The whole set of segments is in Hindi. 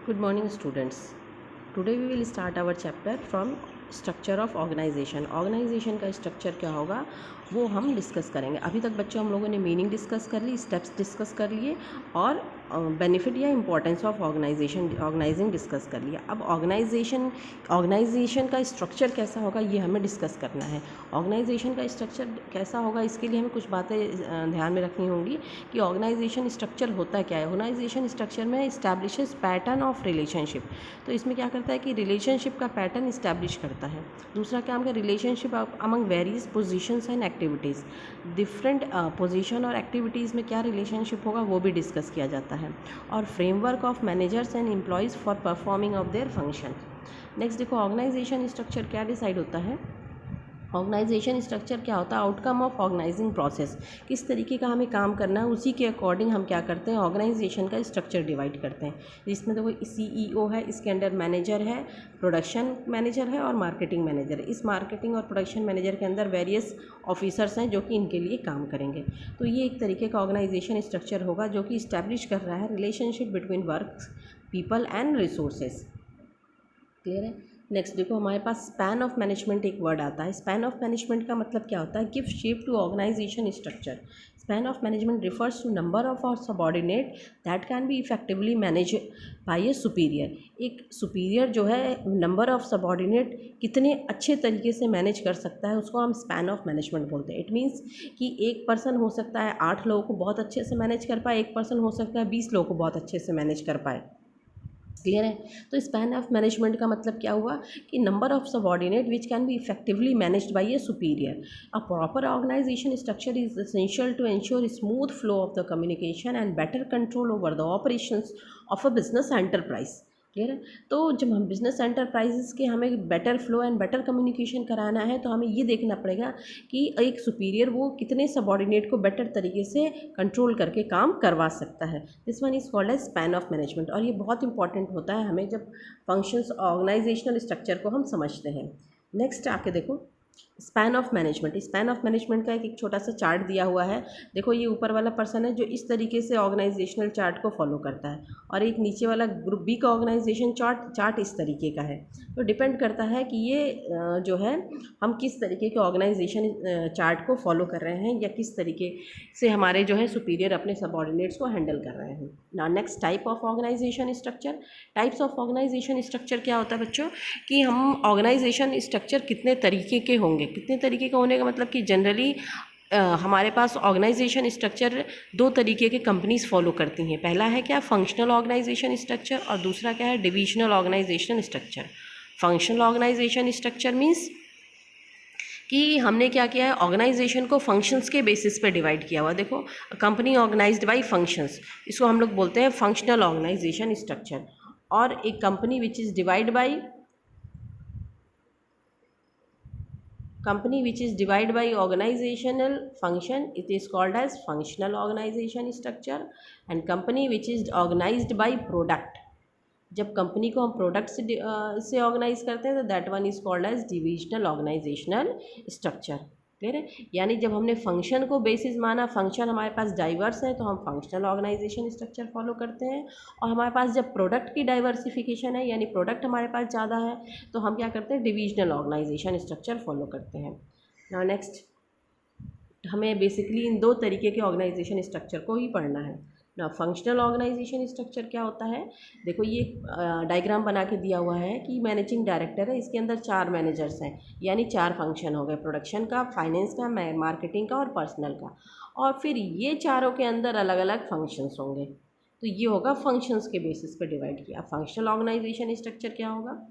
Good morning students. Today we will start our chapter from structure of organization. Organization का स्ट्रक्चर क्या होगा वो हम डिस्कस करेंगे। अभी तक बच्चों हम लोगों ने मीनिंग डिस्कस कर ली, स्टेप्स डिस्कस कर लिए और बेनिफिट या इंपॉर्टेंस ऑफ ऑर्गेनाइजिंग डिस्कस कर लिया। अब ऑर्गेनाइजेशन का स्ट्रक्चर कैसा होगा ये हमें डिस्कस करना है। ऑर्गेनाइजेशन का स्ट्रक्चर कैसा होगा इसके लिए हमें कुछ बातें ध्यान में रखनी होंगी कि ऑर्गेनाइजेशन स्ट्रक्चर होता क्या है। ऑर्गेनाइजेशन स्ट्रक्चर में इस्टेब्लिशेस पैटर्न ऑफ रिलेशनशिप, तो इसमें क्या करता है कि रिलेशनशिप का पैटर्न इस्टेब्लिश करता है। दूसरा काम का relationship among various positions and activities, different position और एक्टिविटीज़ में क्या रिलेशनशिप होगा वो भी डिस्कस किया जाता है। और framework of managers and employees for performing of their function. Next देखो ऑर्गेनाइजेशन स्ट्रक्चर क्या डिसाइड होता है। ऑर्गेनाइजेशन स्ट्रक्चर क्या होता है, आउटकम ऑफ ऑर्गेनाइजिंग प्रोसेस, किस तरीके का हमें काम करना है उसी के अकॉर्डिंग हम क्या करते हैं ऑर्गेनाइजेशन का स्ट्रक्चर डिवाइड करते हैं। जिसमें देखो CEO है, इसके अंडर मैनेजर है, प्रोडक्शन मैनेजर है और मार्केटिंग मैनेजर है। इस मार्केटिंग और प्रोडक्शन मैनेजर के अंदर वेरियस ऑफिसर्स हैं जो कि इनके लिए काम करेंगे। तो ये एक तरीके का ऑर्गेनाइजेशन स्ट्रक्चर होगा जो कि इस्टेब्लिश कर रहा है relationship between work, people and resources. Clear है। नेक्स्ट देखो हमारे पास स्पैन ऑफ मैनेजमेंट एक वर्ड आता है। स्पैन ऑफ मैनेजमेंट का मतलब क्या होता है, give shape to organisation structure. Span of management refers to number of और subordinate that can be effectively manage by a superior. एक सुपीरियर जो है नंबर ऑफ सबॉर्डिनेट कितने अच्छे तरीके से मैनेज कर सकता है उसको हम स्पैन ऑफ मैनेजमेंट बोलते हैं। इट मीन्स कि एक पर्सन हो सकता है 8 लोगों को बहुत अच्छे से मैनेज कर पाए, एक पर्सन हो सकता है 20 लोगों को बहुत अच्छे से मैनेज कर पाए। क्लियर है। तो स्पैन ऑफ मैनेजमेंट का मतलब क्या हुआ कि number of subordinate which can be effectively managed by a superior. A proper organization structure is essential to ensure smooth flow of the communication and better control over the operations of a business enterprise. Clear है। तो जब हम बिजनेस एंटरप्राइजेस के हमें better flow and better communication कराना है तो हमें ये देखना पड़ेगा कि एक सुपीरियर वो कितने सबॉर्डिनेट को बेटर तरीके से कंट्रोल करके काम करवा सकता है। This one is called as span of management और ये बहुत इंपॉर्टेंट होता है हमें जब फंक्शंस ऑर्गेनाइजेशनल स्ट्रक्चर को हम समझते हैं। नेक्स्ट आके देखो span of management. Span of management का एक छोटा सा चार्ट दिया हुआ है। देखो ये ऊपर वाला पर्सन है जो इस तरीके से ऑर्गेनाइजेशनल चार्ट को फॉलो करता है और एक नीचे वाला ग्रुप बी का ऑर्गेनाइजेशन चार्ट इस तरीके का है। तो डिपेंड करता है कि ये जो है हम किस तरीके के ऑर्गेनाइजेशन चार्ट को फॉलो कर रहे हैं या किस तरीके से हमारे जो है सुपीरियर अपने सबऑर्डिनेट्स को हैंडल कर रहे हैं ना। Next type of organisation structure. Types of organisation structure क्या होता है बच्चों कि हम ऑर्गेनाइजेशन स्ट्रक्चर कितने तरीके के होंगे। कितने तरीके का होने का मतलब कि जनरली हमारे पास ऑर्गेनाइजेशन स्ट्रक्चर 2 तरीके के कंपनीज फॉलो करती हैं। पहला है क्या फंक्शनल ऑर्गेनाइजेशन स्ट्रक्चर और दूसरा क्या है divisional organization structure. Functional organisation structure means कि हमने क्या किया है ऑर्गेनाइजेशन को फंक्शंस के बेसिस पे डिवाइड किया हुआ। देखो कंपनी ऑर्गेनाइज्ड बाय फंक्शंस, इसको हम लोग बोलते हैं फंक्शनल ऑर्गेनाइजेशन स्ट्रक्चर। और एक company which is divide by company which is divided by organizational function it is called as functional organization structure, and company which is organized by product, जब कंपनी को हम प्रोडक्ट से ऑर्गेनाइज करते हैं तो that one is called as divisional organizational structure. Clear है। यानी जब हमने फंक्शन को बेसिस माना, फंक्शन हमारे पास डाइवर्स है तो हम फंक्शनल ऑर्गेनाइजेशन स्ट्रक्चर फॉलो करते हैं। और हमारे पास जब प्रोडक्ट की डाइवर्सिफिकेशन है यानी प्रोडक्ट हमारे पास ज़्यादा है तो हम क्या करते हैं डिविजनल ऑर्गेनाइजेशन स्ट्रक्चर फॉलो करते हैं। नाउ नेक्स्ट हमें बेसिकली इन 2 तरीके के ऑर्गेनाइजेशन स्ट्रक्चर को ही पढ़ना है ना। फंक्शनल ऑर्गेनाइजेशन स्ट्रक्चर क्या होता है, देखो ये डायग्राम बना के दिया हुआ है कि मैनेजिंग डायरेक्टर है, इसके अंदर 4 मैनेजर्स हैं यानी 4 फंक्शन हो गए, प्रोडक्शन का, फाइनेंस का, मार्केटिंग का और पर्सनल का। और फिर ये चारों के अंदर अलग अलग फंक्शंस होंगे तो ये होगा फंक्शंस के बेसिस पे डिवाइड किया। फंक्शनल ऑर्गेनाइजेशन स्ट्रक्चर क्या होगा,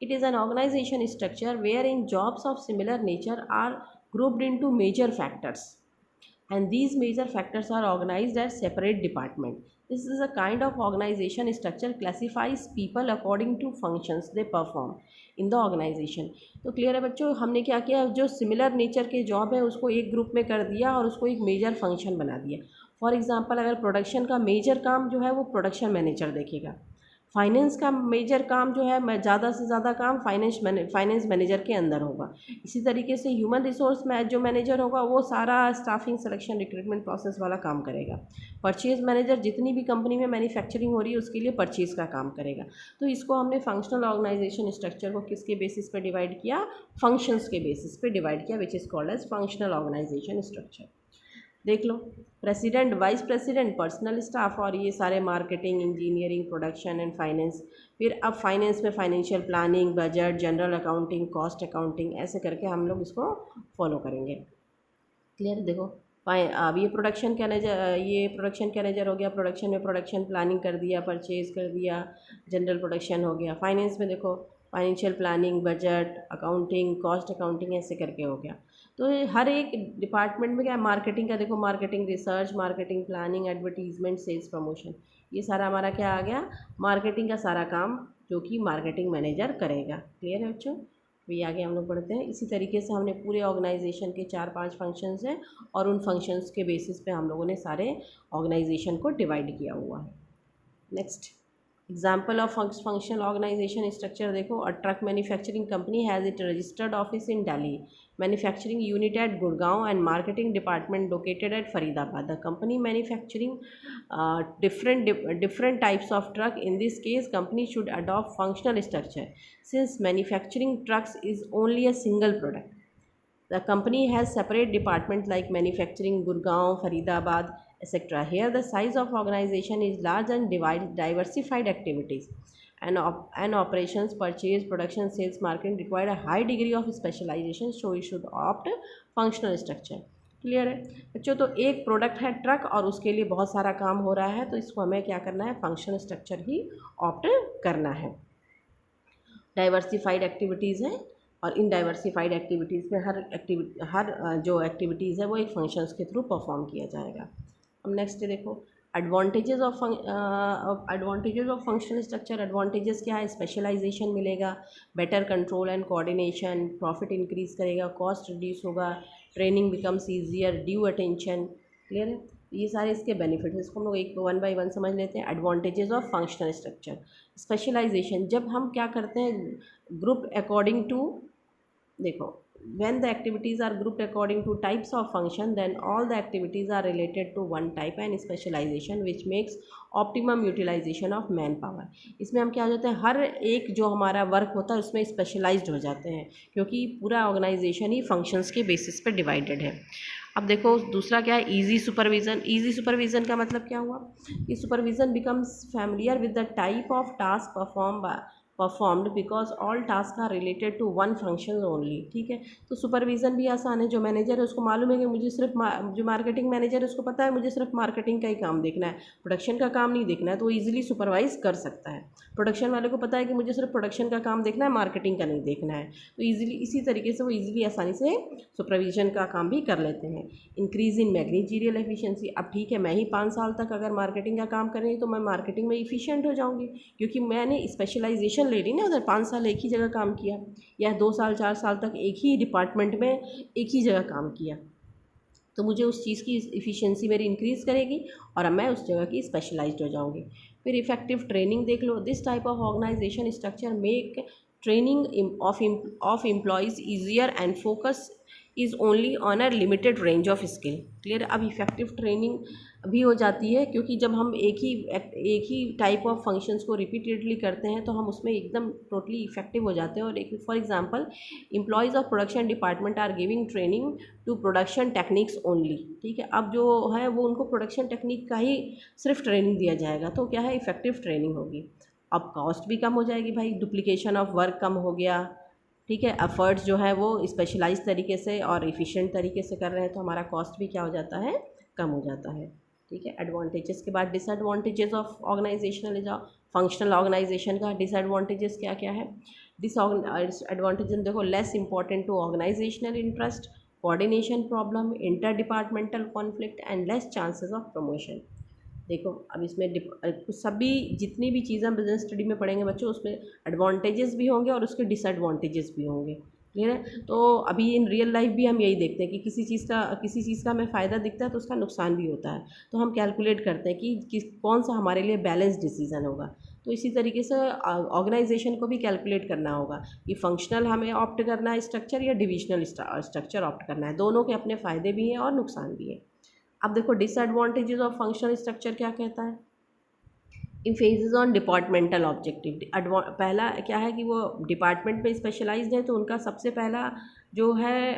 it is an organization structure wherein jobs of similar nature are grouped into major factors and these major factors are organized as separate department. This is a kind of organization structure classifies people according to functions they perform in the organization. तो क्लियर है बच्चों, हमने क्या किया जो सिमिलर नेचर के जॉब है उसको एक ग्रुप में कर दिया और उसको एक मेजर फंक्शन बना दिया। फॉर एग्जांपल अगर प्रोडक्शन का मेजर काम जो है वो प्रोडक्शन मैनेजर देखेगा, फाइनेंस का मेजर काम जो है मैं ज़्यादा से ज़्यादा काम फाइनेंस मैनेजर के अंदर होगा। इसी तरीके से ह्यूमन रिसोर्स जो मैनेजर होगा वो सारा स्टाफिंग सिलेक्शन रिक्रूटमेंट प्रोसेस वाला काम करेगा। परचेज मैनेजर जितनी भी कंपनी में मैन्युफैक्चरिंग हो रही है उसके लिए परचेज का काम करेगा। तो इसको हमने फंक्शनल ऑर्गेनाइजेशन स्ट्रक्चर को किसके बेसिस पे डिवाइड किया, फंक्शंस के बेसिस पे डिवाइड किया, which is called as functional organisation structure. देख लो, president, vice president, personal staff और ये सारे marketing, engineering, production and finance. फिर अब फाइनेंस में financial planning, budget, general accounting, cost accounting, ऐसे करके हम लोग इसको फॉलो करेंगे। क्लियर? देखो अब ये प्रोडक्शन मैनेजर हो गया। प्रोडक्शन में प्रोडक्शन प्लानिंग कर दिया, परचेज कर दिया, जनरल प्रोडक्शन हो गया। फाइनेंस में देखो financial planning, budget, accounting, cost accounting, ऐसे करके हो गया। तो ये हर एक डिपार्टमेंट में क्या है, मार्केटिंग का देखो, marketing research, marketing planning, advertisement, sales promotion, ये सारा हमारा क्या आ गया, मार्केटिंग का सारा काम जो कि मार्केटिंग मैनेजर करेगा। क्लियर है बच्चों? भी आगे हम लोग बढ़ते हैं। इसी तरीके से हमने पूरे ऑर्गेनाइजेशन के 4-5 फंक्शंस हैं और उन फंक्शंस के बेसिस पे हम लोगों ने सारे ऑर्गेनाइजेशन को डिवाइड किया हुआ है। Next example of functional organisation structure देखो, a truck manufacturing company has it registered office in Delhi, manufacturing unit at Gurgaon and marketing department located at Faridabad. The company manufacturing different types of truck. In this case, company should adopt functional structure since manufacturing trucks is only a single product. The company has separate departments like manufacturing, Gurgaon, Faridabad, etc. Here the size of organization is large and diversified activities and operations, purchase, production, sales, marketing require a high degree of specialization, so we should opt functional structure. Clear है बच्चों? तो एक प्रोडक्ट है ट्रक और उसके लिए बहुत सारा काम हो रहा है, तो इसको हमें क्या करना है, फंक्शनल स्ट्रक्चर ही ऑप्ट करना है। डाइवर्सिफाइड एक्टिविटीज़ हैं और इन डाइवर्सिफाइड एक्टिविटीज़ में हर जो एक्टिविटीज़ है वो एक फंक्शंस के थ्रू परफॉर्म किया जाएगा। अब नेक्स्ट देखो, advantages of functional structure. Advantages क्या है, स्पेशलाइजेशन मिलेगा, better control and coordination, profit increase करेगा, कॉस्ट रिड्यूस होगा, training becomes easier, due attention. Clear है? ये सारे इसके बेनिफिट्स, इसको हम लोग एक 1 बाय 1 समझ लेते हैं। Advantages of functional structure. Specialization, जब हम क्या करते हैं, ग्रुप अकॉर्डिंग टू, देखो, when the activities are grouped according to types of function, then all the activities are related to one type and specialization which makes optimum utilization of manpower. इसमें हम क्या हो जाते हैं, हर एक जो हमारा वर्क होता है उसमें स्पेशलाइज्ड हो जाते हैं क्योंकि पूरा ऑर्गेनाइजेशन ही फंक्शंस के बेसिस पर डिवाइडेड है। अब देखो दूसरा क्या है, ईजी सुपरविज़न। ईजी सुपरविज़न का मतलब क्या हुआ कि supervision becomes familiar with the type of task performed because all task are related to one function only. ठीक है, तो सुपरविज़न भी आसान है। जो मैनेजर है उसको मालूम है कि मुझे सिर्फ जो मार्केटिंग मैनेजर है उसको पता है मुझे सिर्फ मार्केटिंग का ही काम देखना है, प्रोडक्शन का काम नहीं देखना है, तो वो ईजिली सुपरवाइज कर सकता है। प्रोडक्शन वाले को पता है कि मुझे सिर्फ प्रोडक्शन का काम देखना है, मार्केटिंग का नहीं देखना है, तो ईजिली इसी तरीके से वो ईजिली आसानी से सुपरविजन का काम भी कर लेते हैं। Increase in managerial efficiency. अब ठीक है, मैं ही 5 साल तक अगर मार्केटिंग का काम कर रही हूँ तो मैं मार्केटिंग में इफिशिएंट हो जाऊँगी क्योंकि मैंने स्पेशलाइजेशन ले ली ना, उधर 5 साल एक ही जगह काम किया या 2 साल 4 साल तक एक ही डिपार्टमेंट में एक ही जगह काम किया, तो मुझे उस चीज़ की इफ़िशियंसी मेरी इंक्रीज़ करेगी और मैं उस जगह की स्पेशलाइज्ड हो जाऊँगी। फिर इफेक्टिव ट्रेनिंग देख लो। This type of organisation structure make training of employees easier and focus is only on a limited range of skill. Clear? अब इफेक्टिव ट्रेनिंग भी हो जाती है क्योंकि जब हम एक ही टाइप ऑफ फंक्शंस को रिपीटेडली करते हैं तो हम उसमें एकदम टोटली इफेक्टिव हो जाते हैं। और एक for example, employees of production department are giving training to production techniques only. ठीक है, अब जो है वो उनको प्रोडक्शन टेक्निक का ही सिर्फ ट्रेनिंग दिया जाएगा, तो क्या है, इफेक्टिव ट्रेनिंग होगी। अब कॉस्ट भी कम हो जाएगी भाई, डुप्लीकेशन ऑफ वर्क कम हो गया। ठीक है, एफर्ट्स जो है वो स्पेशलाइज तरीके से और इफ़िशिएंट तरीके से कर रहे हैं तो हमारा कॉस्ट भी क्या हो जाता है, कम हो जाता है। ठीक है, एडवांटेजेस के बाद disadvantages of organizational functional organization का डिसएडवांटेजेस क्या क्या है। डिसएडवांटेज देखो, less important to organizational interest, coordination problem, inter departmental conflict and less chances of promotion. देखो अब इसमें सभी जितनी भी चीज़ें हम बिजनेस स्टडी में पढ़ेंगे बच्चों, उसमें एडवांटेजेस भी होंगे और उसके डिसएडवांटेजेस भी होंगे। क्लियर है? तो अभी इन रियल लाइफ भी हम यही देखते हैं कि किसी चीज़ का हमें फ़ायदा दिखता है तो उसका नुकसान भी होता है, तो हम कैलकुलेट करते हैं कि कौन सा हमारे लिए बैलेंस डिसीजन होगा। तो इसी तरीके से ऑर्गेनाइजेशन को भी कैलकुलेट करना होगा कि फंक्शनल हमें ऑप्ट करना है स्ट्रक्चर या डिविजनल स्ट्रक्चर ऑप्ट करना है। दोनों के अपने फ़ायदे भी हैं और नुकसान भी हैं। अब देखो डिसएडवांटेजेस ऑफ फंक्शनल स्ट्रक्चर क्या कहता है। Emphasis on departmental objective. पहला क्या है कि वो डिपार्टमेंट में स्पेशलाइज्ड है, तो उनका सबसे पहला जो है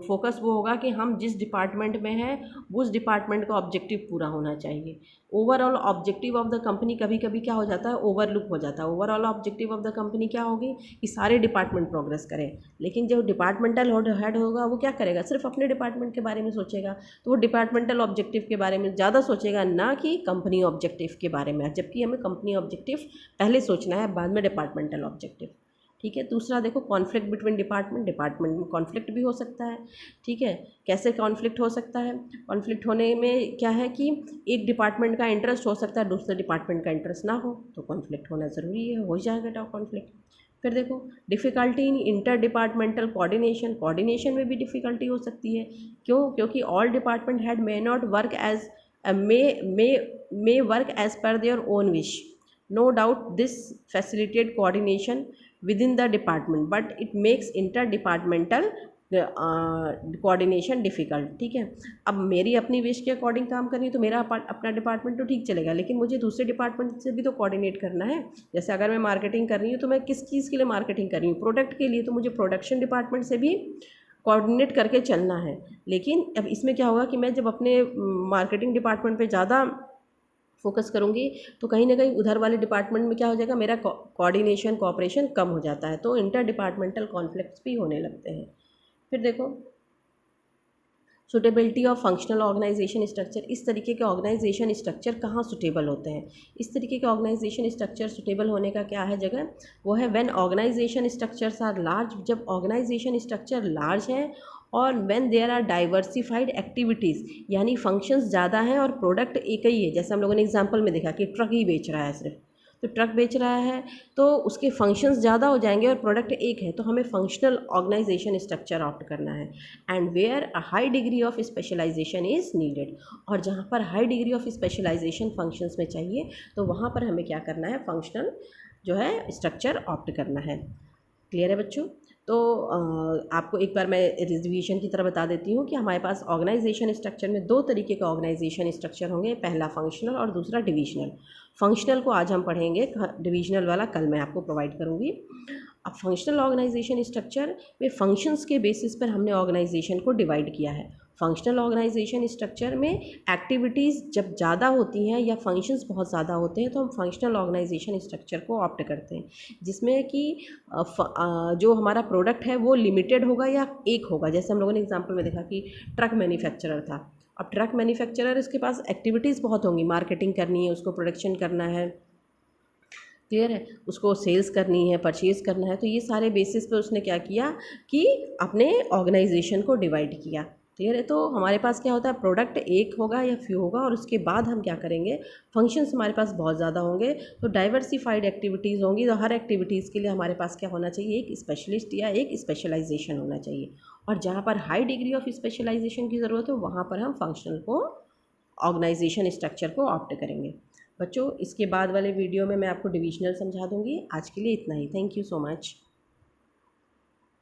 फोकस वो होगा कि हम जिस डिपार्टमेंट में हैं उस डिपार्टमेंट का ऑब्जेक्टिव पूरा होना चाहिए। Overall objective of the company कभी कभी क्या हो जाता है, ओवरलुक हो जाता है। Overall objective of the company क्या होगी कि सारे डिपार्टमेंट प्रोग्रेस करें, लेकिन जो डिपार्टमेंटल हेड होगा वो क्या करेगा, सिर्फ अपने डिपार्टमेंट के बारे में सोचेगा, तो वो डिपार्टमेंटल ऑब्जेक्टिव के बारे में ज़्यादा सोचेगा, ना कि कंपनी ऑब्जेक्टिव के बारे में, जबकि हमें कंपनी ऑब्जेक्टिव पहले सोचना है, बाद में डिपार्टमेंटल ऑब्जेक्टिव। ठीक है। दूसरा देखो कॉन्फ्लिक्ट बिटवीन डिपार्टमेंट में कॉन्फ्लिक्ट भी हो सकता है। ठीक है। कैसे कॉन्फ्लिक्ट हो सकता है, कॉन्फ्लिक्ट होने में क्या है कि एक डिपार्टमेंट का इंटरेस्ट हो सकता है, दूसरे डिपार्टमेंट का इंटरेस्ट ना हो, तो कॉन्फ्लिक्ट होना ज़रूरी है, हो जाएगा कॉन्फ्लिक्ट। फिर देखो difficulty in inter departmental coordination में भी डिफ़िकल्टी हो सकती है। क्यों, क्योंकि all department head may not work as may work as per their own wish. No doubt this facilitate coordination within the department, but it makes interdepartmental coordination difficult. ठीक है। अब मेरी अपनी विश के अकॉर्डिंग काम करनी है तो मेरा अपना डिपार्टमेंट तो ठीक चलेगा, लेकिन मुझे दूसरे डिपार्टमेंट से भी तो कोऑर्डिनेट करना है। जैसे अगर मैं मार्केटिंग कर रही हूँ तो मैं किस चीज़ के लिए मार्केटिंग कर रही हूँ, प्रोडक्ट के लिए, तो मुझे प्रोडक्शन डिपार्टमेंट से भी कोऑर्डिनेट करके चलना है। लेकिन अब इसमें क्या होगा कि मैं जब अपने मार्केटिंग डिपार्टमेंट पे ज़्यादा फोकस करूँगी तो कहीं ना कहीं उधर वाले डिपार्टमेंट में क्या हो जाएगा, मेरा कोऑर्डिनेशन कोऑपरेशन कम हो जाता है, तो इंटर डिपार्टमेंटल कॉन्फ्लिक्ट्स भी होने लगते हैं। फिर देखो suitability of functional organisation structure. इस तरीके के ऑर्गेनाइजेशन स्ट्रक्चर कहाँ सुटेबल होते हैं, इस तरीके के ऑर्गेनाइजेशन स्ट्रक्चर सुटेबल होने का क्या है जगह, वो है when organization structures are large, जब ऑर्गेनाइजेशन स्ट्रक्चर लार्ज है, और when there are diversified activities, यानी फंक्शंस ज़्यादा हैं और प्रोडक्ट एक ही है। जैसे हम लोगों ने एग्जांपल में देखा कि ट्रक ही बेच रहा है सिर्फ, तो ट्रक बेच रहा है तो उसके फंक्शंस ज़्यादा हो जाएंगे और प्रोडक्ट एक है, तो हमें फंक्शनल ऑर्गेनाइजेशन स्ट्रक्चर ऑप्ट करना है। And where a high degree of specialization is needed, और जहाँ पर high degree of specialization functions में चाहिए तो वहाँ पर हमें क्या करना है, फंक्शनल जो है स्ट्रक्चर ऑप्ट करना है। क्लियर है बच्चों। तो आपको एक बार मैं रिजर्वेशन की तरह बता देती हूँ कि हमारे पास ऑर्गेनाइजेशन स्ट्रक्चर में दो तरीके का ऑर्गेनाइजेशन स्ट्रक्चर होंगे, पहला फंक्शनल और दूसरा डिविजनल। फंक्शनल को आज हम पढ़ेंगे, डिविजनल वाला कल मैं आपको प्रोवाइड करूँगी। अब फंक्शनल ऑर्गेनाइजेशन स्ट्रक्चर में फंक्शंस के बेसिस पर हमने ऑर्गेनाइजेशन को डिवाइड किया है। फंक्शनल ऑर्गेनाइजेशन स्ट्रक्चर में एक्टिविटीज़ जब ज़्यादा होती हैं या फंक्शंस बहुत ज़्यादा होते हैं तो हम फंक्शनल ऑर्गेनाइजेशन स्ट्रक्चर को ऑप्ट करते हैं, जिसमें कि जो हमारा प्रोडक्ट है वो लिमिटेड होगा या एक होगा। जैसे हम लोगों ने एग्जांपल में देखा कि ट्रक मैन्युफैक्चरर था, अब ट्रक मैन्युफैक्चरर इसके पास एक्टिविटीज़ बहुत होंगी, मार्केटिंग करनी है, उसको प्रोडक्शन करना है, क्लियर है, उसको सेल्स करनी है, परचेज़ करना है, तो ये सारे बेसिस पे उसने क्या किया कि अपने ऑर्गेनाइजेशन को डिवाइड किया। क्लियर है। तो हमारे पास क्या होता है, प्रोडक्ट एक होगा या फ्यू होगा, और उसके बाद हम क्या करेंगे, फंक्शंस हमारे पास बहुत ज़्यादा होंगे, तो डाइवर्सिफाइड एक्टिविटीज़ होंगी, तो हर एक्टिविटीज़ के लिए हमारे पास क्या होना चाहिए, एक स्पेशलिस्ट या एक स्पेशलाइजेशन होना चाहिए। और जहाँ पर हाई डिग्री ऑफ स्पेशलाइजेशन की ज़रूरत हो वहाँ पर हम फंक्शनल को ऑर्गेनाइजेशन स्ट्रक्चर को ऑप्ट करेंगे। बच्चों इसके बाद वाले वीडियो में मैं आपको डिविजनल समझा दूँगी। आज के लिए इतना ही। Thank you so much.